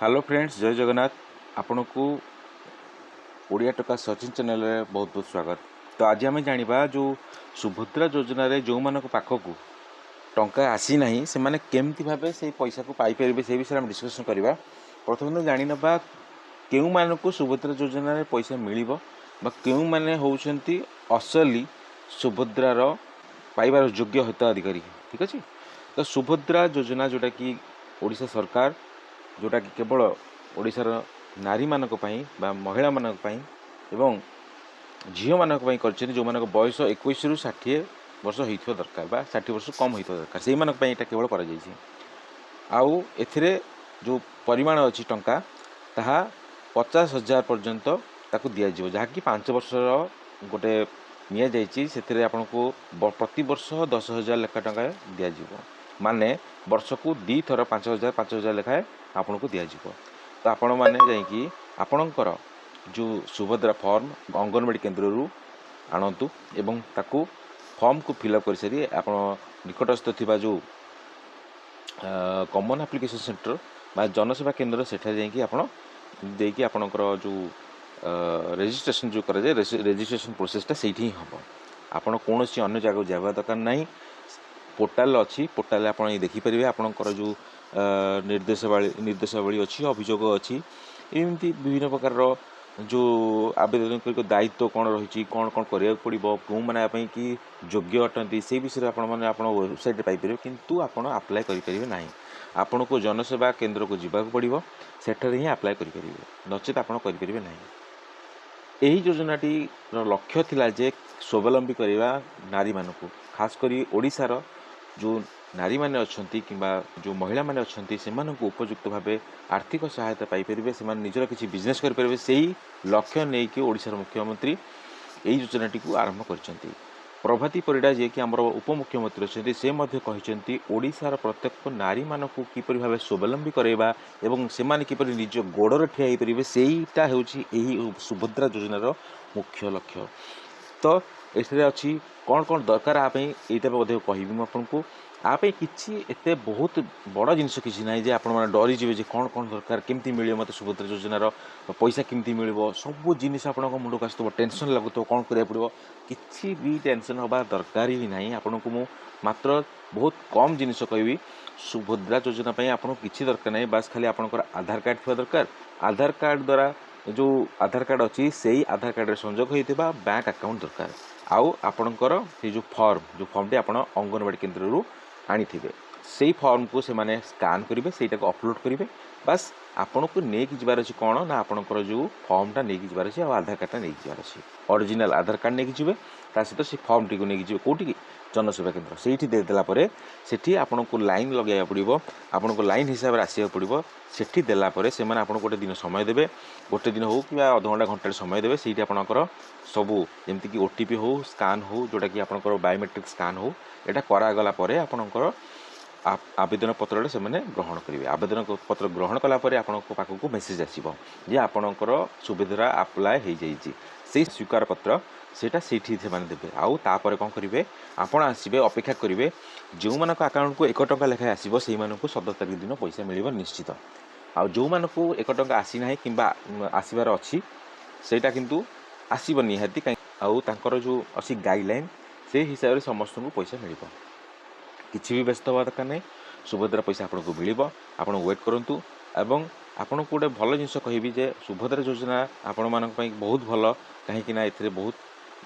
Hello friends, जय जगन्नाथ। आपण को ओडिया टका सचिन चैनल रे बहुत बहुत स्वागत। तो आज आम जाना जो सुभद्रा योजना रे जो मान पाखक टंका आसी ना से मैंने केमती भाव से पैसा को पाइपर से विषय में डिस्कसन करवा। प्रथम तो जानी ना क्यों मान को सुभद्रा योजना रे पैसा मिल क्यों मैंने होती असली सुभद्रार पाइबार योग्य हिताधिकारी। ठीक अच्छे। तो सुभद्रा योजना जोटा कि ओडिशा सरकार जोटा कि केवल ओडिशार नारी मानक पई बा महिला मानक पई एवं झील मानक पई करछन जो मानक बयस 21 रु 60 वर्ष होइथो दरकार बा 60 वर्ष कम होइथो दरकार सेही मानक पई एटा केवल करा जायछि। आउ एथिरे जो परिमाण अछि टंका ताहा 50,000 पर्यंत ताकू दिया जिवो जहा कि 5 वर्षर गोटे निया जायछि। सेथिरे आपनको प्रति वर्ष 10,000 लेखा टंका दिया जिवो माने वर्ष को 2 थर 5,000 लेखा आपन को दिया जिवो। तो आपण माने जाइकी आपणकर जो सुभद्रा फॉर्म अंगनवाड़ी केन्द्र रु आणतु एवं ताकू फॉर्म को फिलअप कर सारी आपण निकटस्थ थिबा जो कॉमन एप्लिकेशन सेंटर बा जनसेवा केन्द्र सेठा जाइकी आपण देकी आपणकर जो रजिस्ट्रेशन जो करा जाय रजिस्ट्रेशन प्रोसेसटा सेठी हम आपण कोनोसी अन्य जगह जाबा दरकार नाही। पोर्टाल अच्छी पोर्टाल आप देखिपारे आपणकर जो निर्देशावली अच्छी अभियोग अच्छी एमती विभिन्न प्रकार जो आवेदन कर दायित्व कौन रही कौन कौन करा पड़ो क्यों मैंने कि योग्य अटंती से विषय आप वेबसाइट पाइपर किंतु आपड़ आप्लाय करें ना। आपण को जनसेवा केन्द्र को जावाक पड़ो सेठारे ही आप्लाय करेंगे नचेत आप करें ना। यही योजनाटी लक्ष्य थिला जे स्वावलंबी करवा नारी मानक खास करी ओडिशार जो नारी माने अच्छी कि जो महिला माने अच्छी से उपयुक्त भाव आर्थिक सहायता पाइपर से निजर किसी बिजनेस करेंगे से ही लक्ष्य नहीं कि ओडिशार मुख्यमंत्री यही योजनाटी को आरंभ कर प्रभाती परिडा जे कि आमर उपमुख्यमंत्री अच्छे से कहते ओडिशार प्रत्येक नारी मानक किपर भाव स्वावलंबी करवा एवं से किपर निज गोड़े ठिया हो पारे सेटा हूँ सुभद्रा योजनार मुख्य लक्ष्य। तो इसलिए अच्छी कौन कौन दरकार यहाँ कहबी मुझे आप किसी एत बहुत बड़ जिनस किसी ना आप डरीजे कौन कौन दरकार केमती मिले मत सुभद्रा योजनार पैसा केमती मिल सब जिन आप मुंड को आसो टेंशन लगुव कौन करा पड़ो किसी भी टेंशन हवा दरकार ही ना। आपन को मु मात्र बहुत कम जिनस कहबी सुभद्रा योजना आपको किसी दरकार ना बास खाली आपंकर आधार कार्ड थोड़ा दरकार आधार कार्ड द्वारा जो आधार कार्ड अच्छी से ही आधार कार्ड संजोग होता बैंक अकाउंट दरकार आउ आपणकर जो फॉर्मटी आप अंगनवाड़ी केन्द्र रु आनी थे से फॉर्म को से माने स्कान करेंगे सेटा को अपलोड करेंगे बास आपन को लेकिन जबार अच्छे कौन ना आपणकर जो फॉर्मटा नहीं जबार अच्छे आधार कार्डटा नहीं जबार अच्छे ओरिजिनल आधार कार्ड नहीं जी सहित से फॉर्म टी नहीं जी कौटी जनसेवा केन्द्र से देदेला सेठी आपन को लाइन लगे पड़ो आपन को लाइन हिसाब से आसवा पड़ो सेठी देलापर से आपन गोटे दिन समय देवे गोटे दिन हो कि आधा घंटा घंटे समय देवे से आपणकर सबू जमीक ओटीपी हो स्कान हो जोटा कि आपणकर बायोमेट्रिक स्कान हो यहाँ करागला आपणकर आवेदन पत्र से ग्रहण करेंगे आवेदन पत्र ग्रहण कलापर आपण पाखक मेसेज आसो जे आपणकर सुभद्रा आप्लाय हो जाइए स्वीकार पत्र सेटा सेठी से देवे आउ तापर कौन करेंगे आपण आसवे अपेक्षा करेंगे जो मान अकाउंट को 1 टंका लेखाएं आसो से 17 तारीख दिन पैसा मिल निश्चित आउ जो मान को 1 टंका आसी ना कि आसबार अच्छी सेटा किंतु आसब निहाती कहीं आउ तांकर जो अच्छी गाइडलाइन से हिसाब से समस्त को पैसा मिल किसी भी व्यस्त हवा दरकार नहीं सुभद्रा पैसा आपको मिल आप वेट करूँ एवं आपन को गोटे भल जिन कहबी जे सुभद्रा योजना आपण मान बहुत भल कहीं बहुत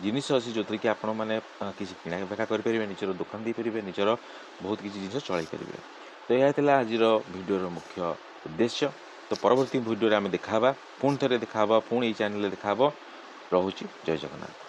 जिनिस अच्छी जो कि आपण मैंने किसी किଣା बेचा करेंगे निजर दुकान दे पारे निजर बहुत किसी जिन चल पारे। तो यह आज भिडियोर मुख्य उद्देश्य। तो परवर्ती भिडियो आम देखा पुणी थे देखा पुणी चैनल देखा रोचे। जय जगन्नाथ।